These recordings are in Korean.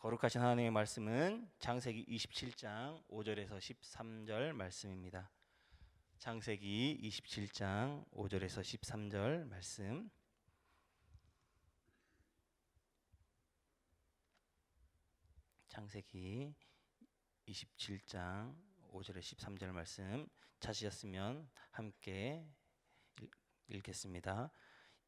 거룩하신 하나님의 말씀은 창세기 27장 5절에서 13절 말씀입니다. 창세기 27장 5절에서 13절 말씀. 창세기 27장 5절에 13절 말씀 찾으셨으면 함께 읽겠습니다.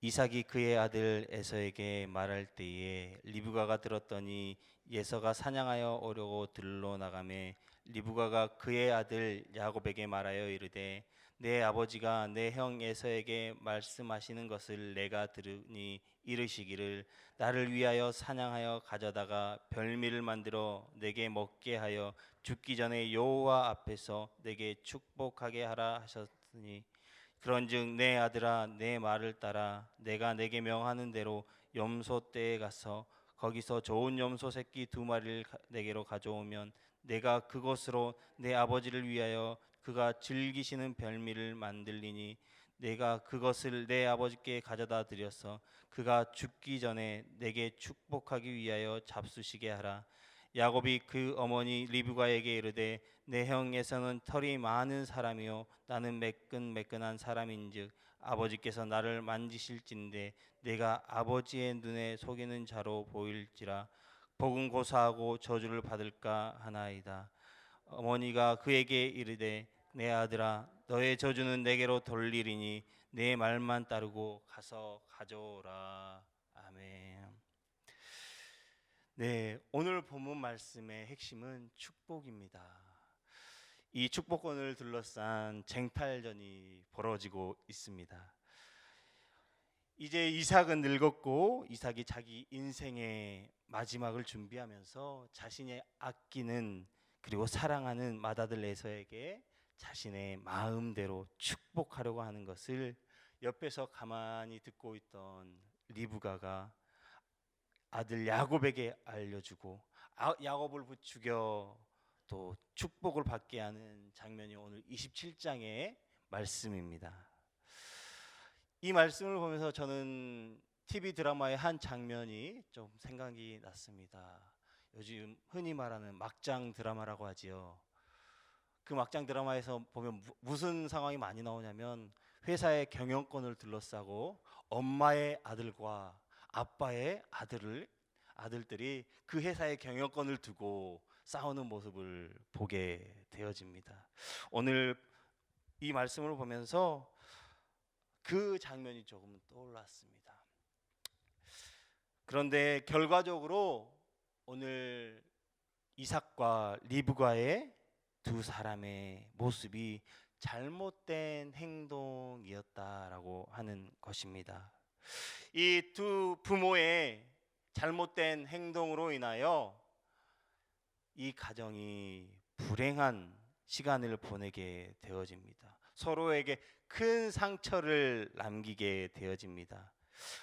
이삭이 그의 아들 에서에게 말할 때에 리브가가 들었더니 예서가 사냥하여 오려고 들로 나가매 리브가가 그의 아들 야곱에게 말하여 이르되 내 아버지가 내 형 에서에게 말씀하시는 것을 내가 들으니 이르시기를 나를 위하여 사냥하여 가져다가 별미를 만들어 내게 먹게 하여 죽기 전에 여호와 앞에서 내게 축복하게 하라 하셨으니 그런즉 내 아들아 내 말을 따라 내가 내게 명하는 대로 염소떼에 가서 거기서 좋은 염소 새끼 2마리를 내게로 가져오면 내가 그것으로 내 아버지를 위하여 그가 즐기시는 별미를 만들리니 내가 그것을 내 아버지께 가져다 드려서 그가 죽기 전에 내게 축복하기 위하여 잡수시게 하라. 야곱이 그 어머니 리브가에게 이르되 내 형 에서는 털이 많은 사람이요 나는 매끈매끈한 사람인즉 아버지께서 나를 만지실진데 내가 아버지의 눈에 속이는 자로 보일지라 복은 고사하고 저주를 받을까 하나이다. 어머니가 그에게 이르되 내 아들아 너의 저주는 내게로 돌리리니 내 말만 따르고 가서 가져오라. 아멘. 네, 오늘 본문 말씀의 핵심은 축복입니다. 이 축복권을 둘러싼 쟁탈전이 벌어지고 있습니다. 이제 이삭은 늙었고 이삭이 자기 인생의 마지막을 준비하면서 자신의 아끼는 그리고 사랑하는 맏아들 에서에게 자신의 마음대로 축복하려고 하는 것을 옆에서 가만히 듣고 있던 리브가가 아들 야곱에게 알려주고 야곱을 부추겨 또 축복을 받게 하는 장면이 오늘 27장의 말씀입니다. 이 말씀을 보면서 저는 TV 드라마의 한 장면이 좀 생각이 났습니다. 요즘 흔히 말하는 막장 드라마라고 하지요. 그 막장 드라마에서 보면 무슨 상황이 많이 나오냐면 회사의 경영권을 둘러싸고 엄마의 아들과 아빠의 아들들이 그 회사의 경영권을 두고 싸우는 모습을 보게 되어집니다. 오늘 이 말씀을 보면서 그 장면이 조금 떠올랐습니다. 그런데 결과적으로 오늘 이삭과 리브가의 두 사람의 모습이 잘못된 행동이었다라고 하는 것입니다. 이 두 부모의 잘못된 행동으로 인하여 이 가정이 불행한 시간을 보내게 되어집니다. 서로에게 큰 상처를 남기게 되어집니다.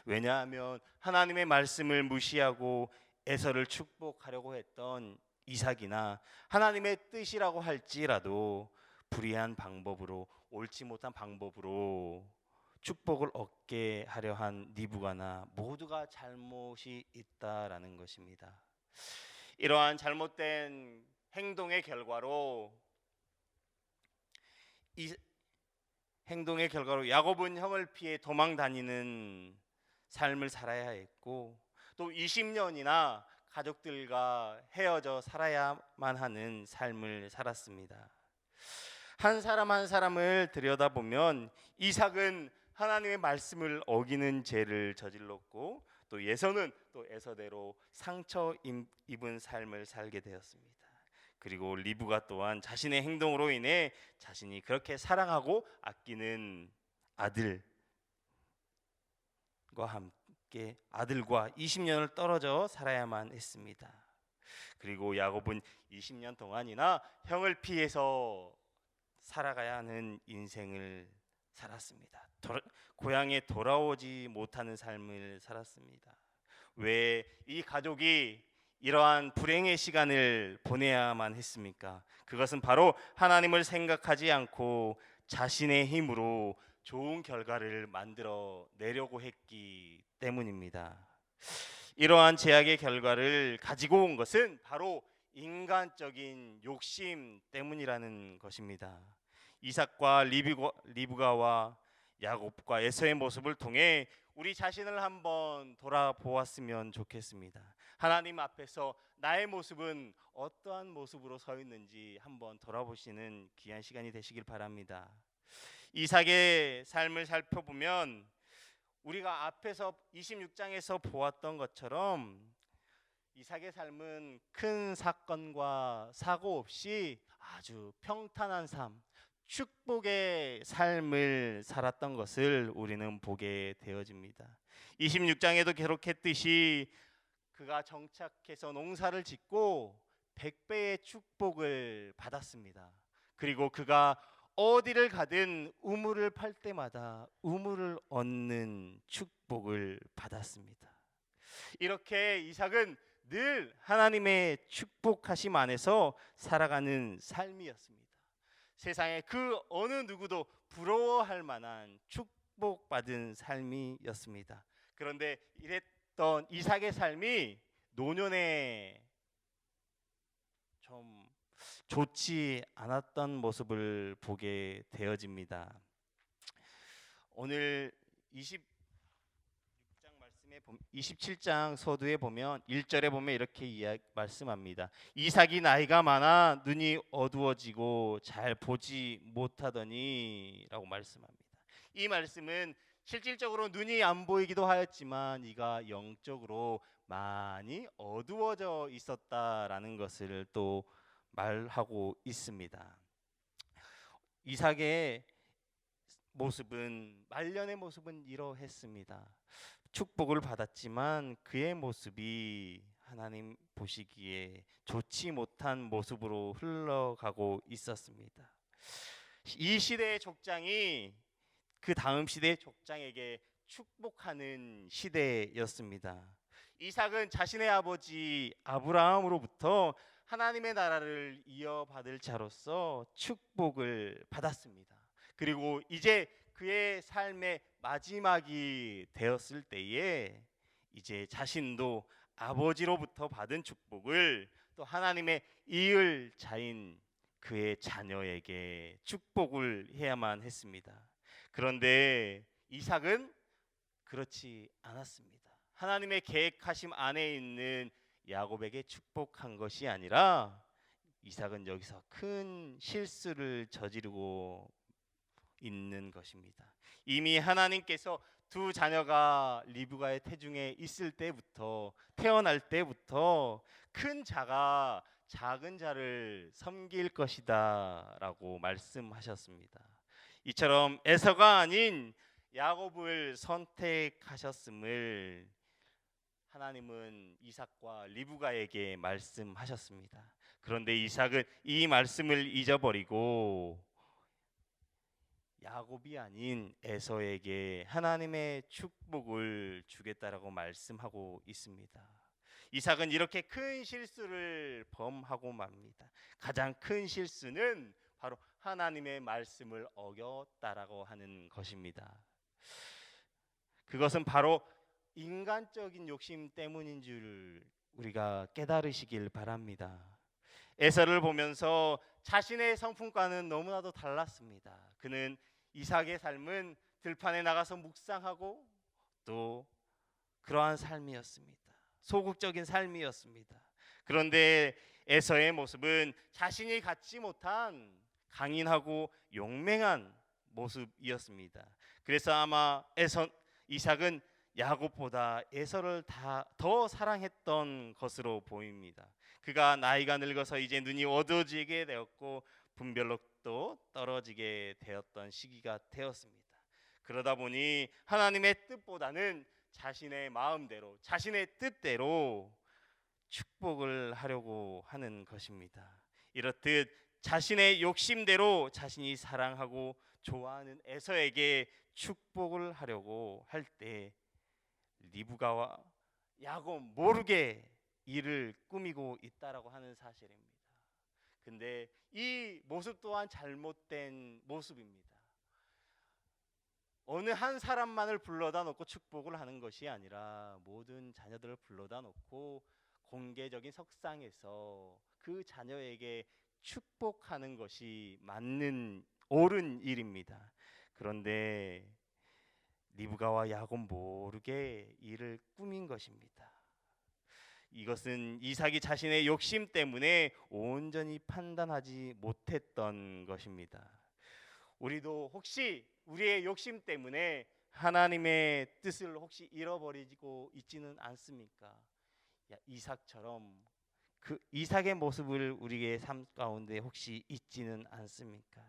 왜냐하면 하나님의 말씀을 무시하고 에서를 축복하려고 했던 이삭이나 하나님의 뜻이라고 할지라도 불의한 방법으로 옳지 못한 방법으로 축복을 얻게 하려 한 리브가나 모두가 잘못이 있다라는 것입니다. 이러한 잘못된 행동의 결과로 야곱은 형을 피해 도망 다니는 삶을 살아야 했고 또 20년이나 가족들과 헤어져 살아야만 하는 삶을 살았습니다. 한 사람 한 사람을 들여다보면 이삭은 하나님의 말씀을 어기는 죄를 저질렀고 또 예서는 또 에서대로 상처 입은 삶을 살게 되었습니다. 그리고 리브가 또한 자신의 행동으로 인해 자신이 그렇게 사랑하고 아끼는 아들과 함께 아들과 20년을 떨어져 살아야만 했습니다. 그리고 야곱은 20년 동안이나 형을 피해서 살아가야 하는 인생을 살았습니다. 고향에 돌아오지 못하는 삶을 살았습니다. 왜 이 가족이 이러한 불행의 시간을 보내야만 했습니까? 그것은 바로 하나님을 생각하지 않고 자신의 힘으로 좋은 결과를 만들어 내려고 했기 때문입니다. 이러한 제약의 결과를 가지고 온 것은 바로 인간적인 욕심 때문이라는 것입니다. 이삭과 리브가와 야곱과 에서의 모습을 통해 우리 자신을 한번 돌아보았으면 좋겠습니다. 하나님 앞에서 나의 모습은 어떠한 모습으로 서 있는지 한번 돌아보시는 귀한 시간이 되시길 바랍니다. 이삭의 삶을 살펴보면 우리가 앞에서 26장에서 보았던 것처럼 이삭의 삶은 큰 사건과 사고 없이 아주 평탄한 삶, 축복의 삶을 살았던 것을 우리는 보게 되어집니다. 26장에도 기록했듯이 그가 정착해서 농사를 짓고 100배의 축복을 받았습니다. 그리고 그가 어디를 가든 우물을 팔 때마다 우물을 얻는 축복을 받았습니다. 이렇게 이삭은 늘 하나님의 축복하심 안에서 살아가는 삶이었습니다. 세상에 그 어느 누구도 부러워할 만한 축복받은 삶이었습니다. 그런데 이랬던 이삭의 삶이 노년에 좀 좋지 않았던 모습을 보게 되어집니다. 오늘 27장 서두에 보면 1절에 보면 이렇게 말씀합니다. 이삭이 나이가 많아 눈이 어두워지고 잘 보지 못하더니 라고 말씀합니다. 이 말씀은 실질적으로 눈이 안 보이기도 하였지만 이가 영적으로 많이 어두워져 있었다라는 것을 또 말하고 있습니다. 이삭의 모습은 말년의 모습은 이러했습니다. 축복을 받았지만 그의 모습이 하나님 보시기에 좋지 못한 모습으로 흘러가고 있었습니다. 이 시대의 족장이 그 다음 시대의 족장에게 축복하는 시대였습니다. 이삭은 자신의 아버지 아브라함으로부터 하나님의 나라를 이어받을 자로서 축복을 받았습니다. 그리고 이제 그의 삶의 마지막이 되었을 때에 이제 자신도 아버지로부터 받은 축복을 또 하나님의 이을 자인 그의 자녀에게 축복을 해야만 했습니다. 그런데 이삭은 그렇지 않았습니다. 하나님의 계획하심 안에 있는 야곱에게 축복한 것이 아니라 이삭은 여기서 큰 실수를 저지르고 있는 것입니다. 이미 하나님께서 두 자녀가 리브가의 태중에 있을 때부터 태어날 때부터 큰 자가 작은 자를 섬길 것이다 라고 말씀하셨습니다. 이처럼 에서가 아닌 야곱을 선택하셨음을 하나님은 이삭과 리브가에게 말씀하셨습니다. 그런데 이삭은 이 말씀을 잊어버리고 야곱이 아닌 에서에게 하나님의 축복을 주겠다라고 말씀하고 있습니다. 이삭은 이렇게 큰 실수를 범하고 맙니다. 가장 큰 실수는 바로 하나님의 말씀을 어겼다라고 하는 것입니다. 그것은 바로 인간적인 욕심 때문인 줄 우리가 깨달으시길 바랍니다. 에서를 보면서 자신의 성품과는 너무나도 달랐습니다. 그는 이삭의 삶은 들판에 나가서 묵상하고 또 그러한 삶이었습니다. 소극적인 삶이었습니다. 그런데 에서의 모습은 자신이 갖지 못한 강인하고 용맹한 모습이었습니다. 그래서 아마 이삭은 야곱보다 에서를 더 사랑했던 것으로 보입니다. 그가 나이가 늙어서 이제 눈이 어두워지게 되었고 분별력도 떨어지게 되었던 시기가 되었습니다. 그러다 보니 하나님의 뜻보다는 자신의 마음대로 자신의 뜻대로 축복을 하려고 하는 것입니다. 이렇듯 자신의 욕심대로 자신이 사랑하고 좋아하는 에서에게 축복을 하려고 할 때 리브가와 야곱 모르게 일을 꾸미고 있다라고 하는 사실입니다. 근데 이 모습 또한 잘못된 모습입니다. 어느 한 사람만을 불러다 놓고 축복을 하는 것이 아니라 모든 자녀들을 불러다 놓고 공개적인 석상에서 그 자녀에게 축복하는 것이 맞는 옳은 일입니다. 그런데 리브가와 야곱 모르게 이를 꾸민 것입니다. 이것은 이삭이 자신의 욕심 때문에 온전히 판단하지 못했던 것입니다. 우리도 혹시 우리의 욕심 때문에 하나님의 뜻을 혹시 잃어버리고 있지는 않습니까? 이삭처럼 그 이삭의 모습을 우리의 삶 가운데 혹시 있지는 않습니까?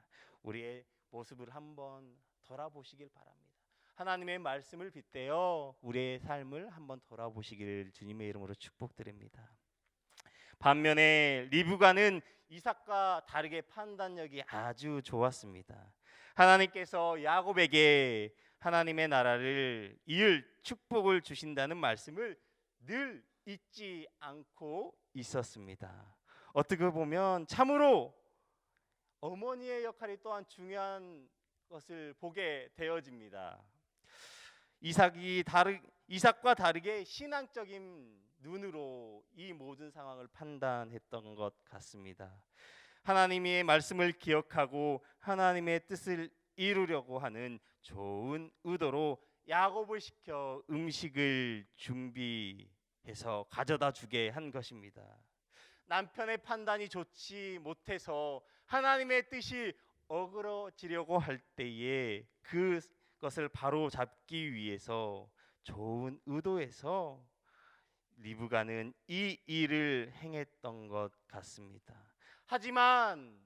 우리의 모습을 한번 돌아보시길 바랍니다. 하나님의 말씀을 빗대어 우리의 삶을 한번 돌아보시기를 주님의 이름으로 축복드립니다. 반면에 리브가는 이삭과 다르게 판단력이 아주 좋았습니다. 하나님께서 야곱에게 하나님의 나라를 이을 축복을 주신다는 말씀을 늘 잊지 않고 있었습니다. 어떻게 보면 참으로 어머니의 역할이 또한 중요한 것을 보게 되어집니다. 이삭과 다르게 신앙적인 눈으로 이 모든 상황을 판단했던 것 같습니다. 하나님의 말씀을 기억하고 하나님의 뜻을 이루려고 하는 좋은 의도로 야곱을 시켜 음식을 준비해서 가져다 주게 한 것입니다. 남편의 판단이 좋지 못해서 하나님의 뜻이 어그러지려고 할 때에 그것을 바로 잡기 위해서 좋은 의도에서 리브가는 이 일을 행했던 것 같습니다. 하지만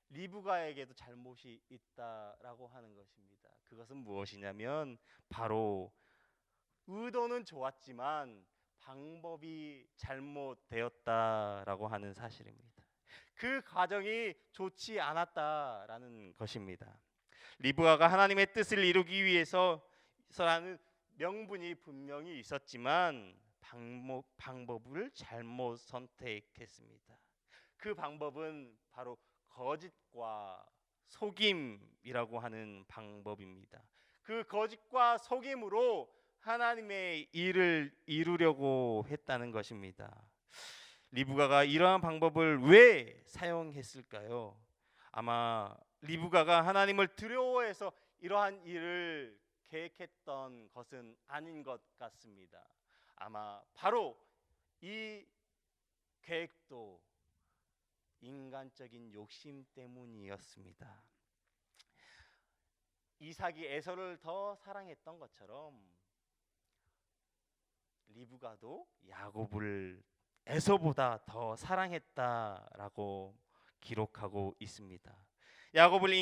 리브가에게도 잘못이 있다라고 하는 것입니다. 그것은 무엇이냐면 바로 의도는 좋았지만 방법이 잘못되었다라고 하는 사실입니다. 그 과정이 좋지 않았다라는 것입니다. 리브가가 하나님의 뜻을 이루기 위해서라는 명분이 분명히 있었지만 방법을 잘못 선택했습니다. 그 방법은 바로 거짓과 속임이라고 하는 방법입니다. 그 거짓과 속임으로 하나님의 일을 이루려고 했다는 것입니다. 리브가가 이러한 방법을 왜 사용했을까요? 아마 리브가가 하나님을 두려워해서 이러한 일을 계획했던 것은 아닌 것 같습니다. 아마 바로 이 계획도 인간적인 욕심 때문이었습니다. 이삭이 에서를 더 사랑했던 것처럼 리브가도 야곱을 에서보다 더 사랑했다라고 기록하고 있습니다. 야곱을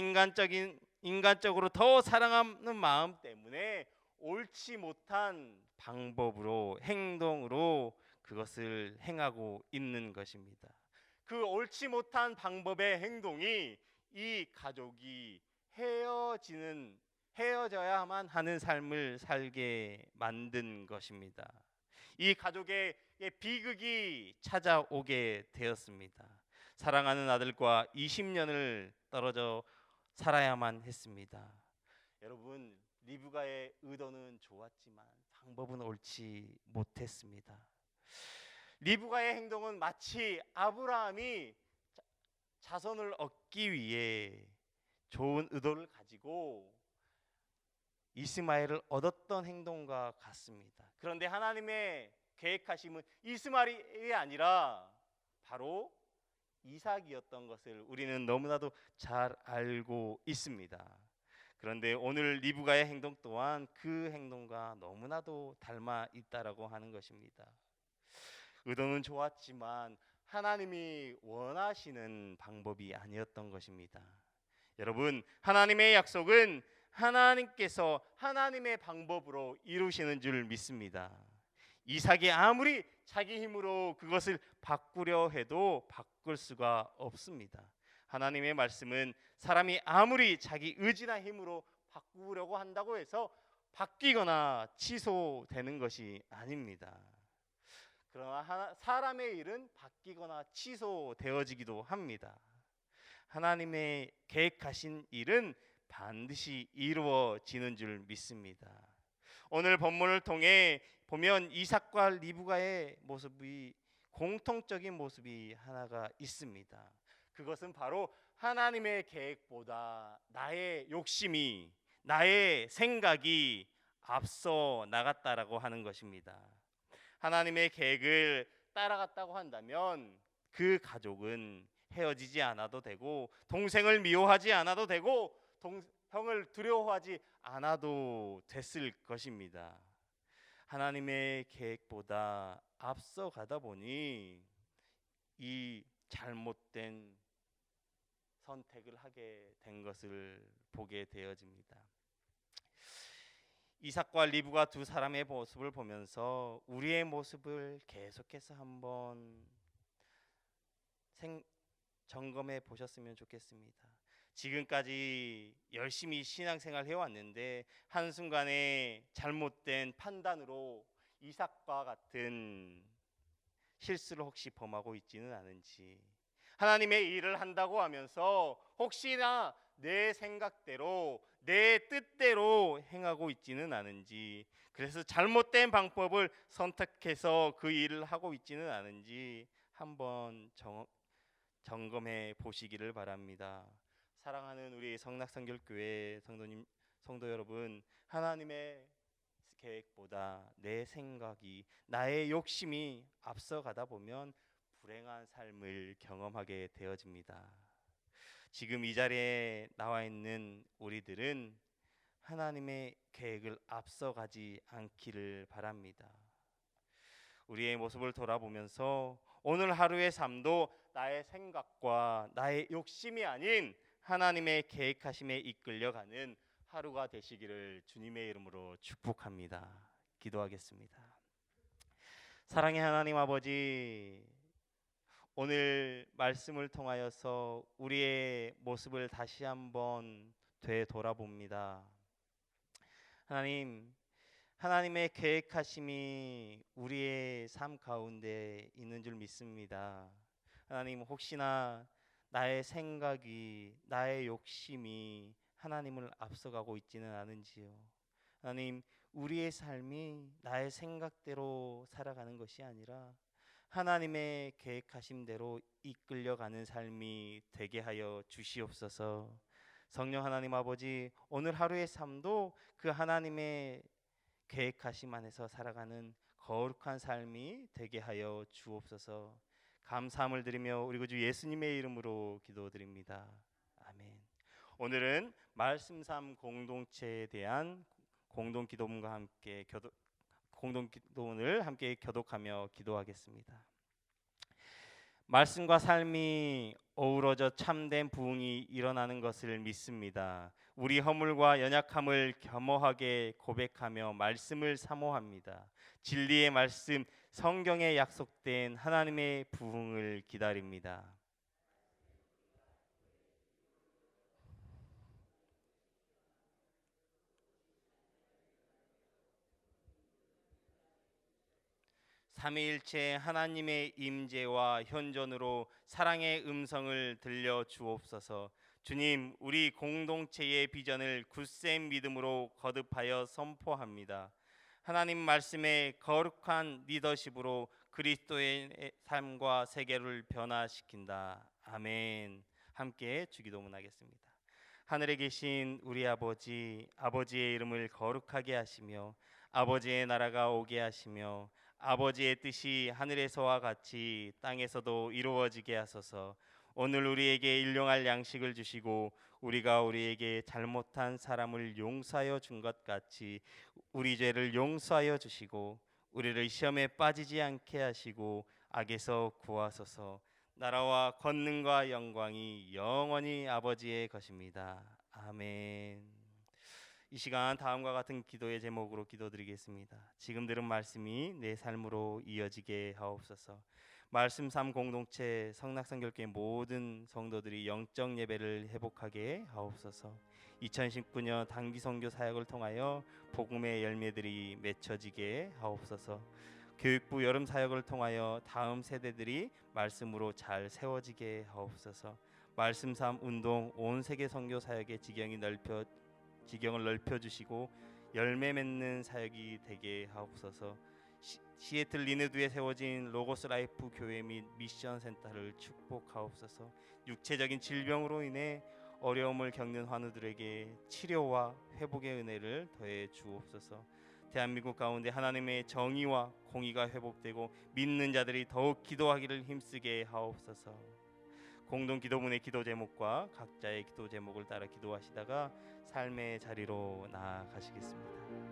인간적으로 더 사랑하는 마음 때문에 옳지 못한 방법으로 행동으로 그것을 행하고 있는 것입니다. 그 옳지 못한 방법의 행동이 이 가족이 헤어져야만 하는 삶을 살게 만든 것입니다. 이 가족의 비극이 찾아오게 되었습니다. 사랑하는 아들과 20년을 떨어져 살아야만 했습니다. 여러분, 리브가의 의도는 좋았지만 방법은 옳지 못했습니다. 리브가의 행동은 마치 아브라함이 자손을 얻기 위해 좋은 의도를 가지고 이스마엘을 얻었던 행동과 같습니다. 그런데 하나님의 계획하심은 이스마엘이 아니라 바로 이삭이었던 것을 우리는 너무나도 잘 알고 있습니다. 그런데 오늘 리브가의 행동 또한 그 행동과 너무나도 닮아 있다라고 하는 것입니다. 의도는 좋았지만 하나님이 원하시는 방법이 아니었던 것입니다. 여러분, 하나님의 약속은 하나님께서 하나님의 방법으로 이루시는 줄 믿습니다. 이삭이 아무리 자기 힘으로 그것을 바꾸려 해도 바꿀 수가 없습니다. 하나님의 말씀은 사람이 아무리 자기 의지나 힘으로 바꾸려고 한다고 해서 바뀌거나 취소되는 것이 아닙니다. 그러나 사람의 일은 바뀌거나 취소되어지기도 합니다. 하나님의 계획하신 일은 반드시 이루어지는 줄 믿습니다. 오늘 본문을 통해 보면 이삭과 리브가의 모습이 공통적인 모습이 하나가 있습니다. 그것은 바로 하나님의 계획보다 나의 욕심이, 나의 생각이 앞서 나갔다라고 하는 것입니다. 하나님의 계획을 따라갔다고 한다면 그 가족은 헤어지지 않아도 되고, 동생을 미워하지 않아도 되고, 형을 두려워하지 않아도 됐을 것입니다. 하나님의 계획보다 앞서가다 보니 이 잘못된 선택을 하게 된 것을 보게 되어집니다. 이삭과 리브가 두 사람의 모습을 보면서 우리의 모습을 계속해서 한번 점검해 보셨으면 좋겠습니다. 지금까지 열심히 신앙생활 해왔는데 한순간에 잘못된 판단으로 이삭과 같은 실수를 혹시 범하고 있지는 않은지, 하나님의 일을 한다고 하면서 혹시나 내 생각대로, 내 뜻대로 행하고 있지는 않은지, 그래서 잘못된 방법을 선택해서 그 일을 하고 있지는 않은지 한번 점검해 보시기를 바랍니다. 사랑하는 우리 성낙성결교회 성도 여러분, 하나님의 계획보다 내 생각이, 나의 욕심이 앞서가다 보면 불행한 삶을 경험하게 되어집니다. 지금 이 자리에 나와 있는 우리들은 하나님의 계획을 앞서가지 않기를 바랍니다. 우리의 모습을 돌아보면서 오늘 하루의 삶도 나의 생각과 나의 욕심이 아닌 하나님의 계획하심에 이끌려가는 하루가 되시기를 주님의 이름으로 축복합니다. 기도하겠습니다. 사랑의 하나님 아버지, 오늘 말씀을 통하여서 우리의 모습을 다시 한번 되돌아봅니다. 하나님, 하나님의 계획하심이 우리의 삶 가운데 있는 줄 믿습니다. 하나님, 혹시나 나의 생각이, 나의 욕심이 하나님을 앞서가고 있지는 않은지요. 하나님, 우리의 삶이 나의 생각대로 살아가는 것이 아니라 하나님의 계획하심대로 이끌려가는 삶이 되게 하여 주시옵소서. 성령 하나님 아버지, 오늘 하루의 삶도 그 하나님의 계획하심 안에서 살아가는 거룩한 삶이 되게 하여 주옵소서. 감사함을 드리며 우리 구주 예수님의 이름으로 기도드립니다. 아멘. 오늘은 말씀 삶 공동체에 대한 공동 기도문과 함께 공동 기도문을 함께 교독하며 기도하겠습니다. 말씀과 삶이 어우러져 참된 부흥이 일어나는 것을 믿습니다. 우리 허물과 연약함을 겸허하게 고백하며 말씀을 사모합니다. 진리의 말씀, 성경에 약속된 하나님의 부흥을 기다립니다. 삼위일체 하나님의 임재와 현존으로 사랑의 음성을 들려 주옵소서. 주님, 우리 공동체의 비전을 굳센 믿음으로 거듭하여 선포합니다. 하나님 말씀의 거룩한 리더십으로 그리스도의 삶과 세계를 변화시킨다. 아멘. 함께 주기도문하겠습니다. 하늘에 계신 우리 아버지, 아버지의 이름을 거룩하게 하시며 아버지의 나라가 오게 하시며 아버지의 뜻이 하늘에서와 같이 땅에서도 이루어지게 하소서. 오늘 우리에게 일용할 양식을 주시고 우리가 우리에게 잘못한 사람을 용서하여 준 것 같이 우리 죄를 용서하여 주시고 우리를 시험에 빠지지 않게 하시고 악에서 구하소서. 나라와 권능과 영광이 영원히 아버지의 것입니다. 아멘. 이 시간 다음과 같은 기도의 제목으로 기도드리겠습니다. 지금 들은 말씀이 내 삶으로 이어지게 하옵소서. 말씀 삶 공동체 성낙성결교회 모든 성도들이 영적 예배를 회복하게 하옵소서. 2019년 단기 선교 사역을 통하여 복음의 열매들이 맺혀지게 하옵소서. 교육부 여름 사역을 통하여 다음 세대들이 말씀으로 잘 세워지게 하옵소서. 말씀 삶 운동 온 세계 선교 사역의 지경을 넓혀 주시고 열매 맺는 사역이 되게 하옵소서. 시애틀 리느두에 세워진 로고스 라이프 교회 및 미션 센터를 축복하옵소서. 육체적인 질병으로 인해 어려움을 겪는 환우들에게 치료와 회복의 은혜를 더해 주옵소서. 대한민국 가운데 하나님의 정의와 공의가 회복되고 믿는 자들이 더욱 기도하기를 힘쓰게 하옵소서. 공동 기도문의 기도 제목과 각자의 기도 제목을 따라 기도하시다가 삶의 자리로 나아가시겠습니다.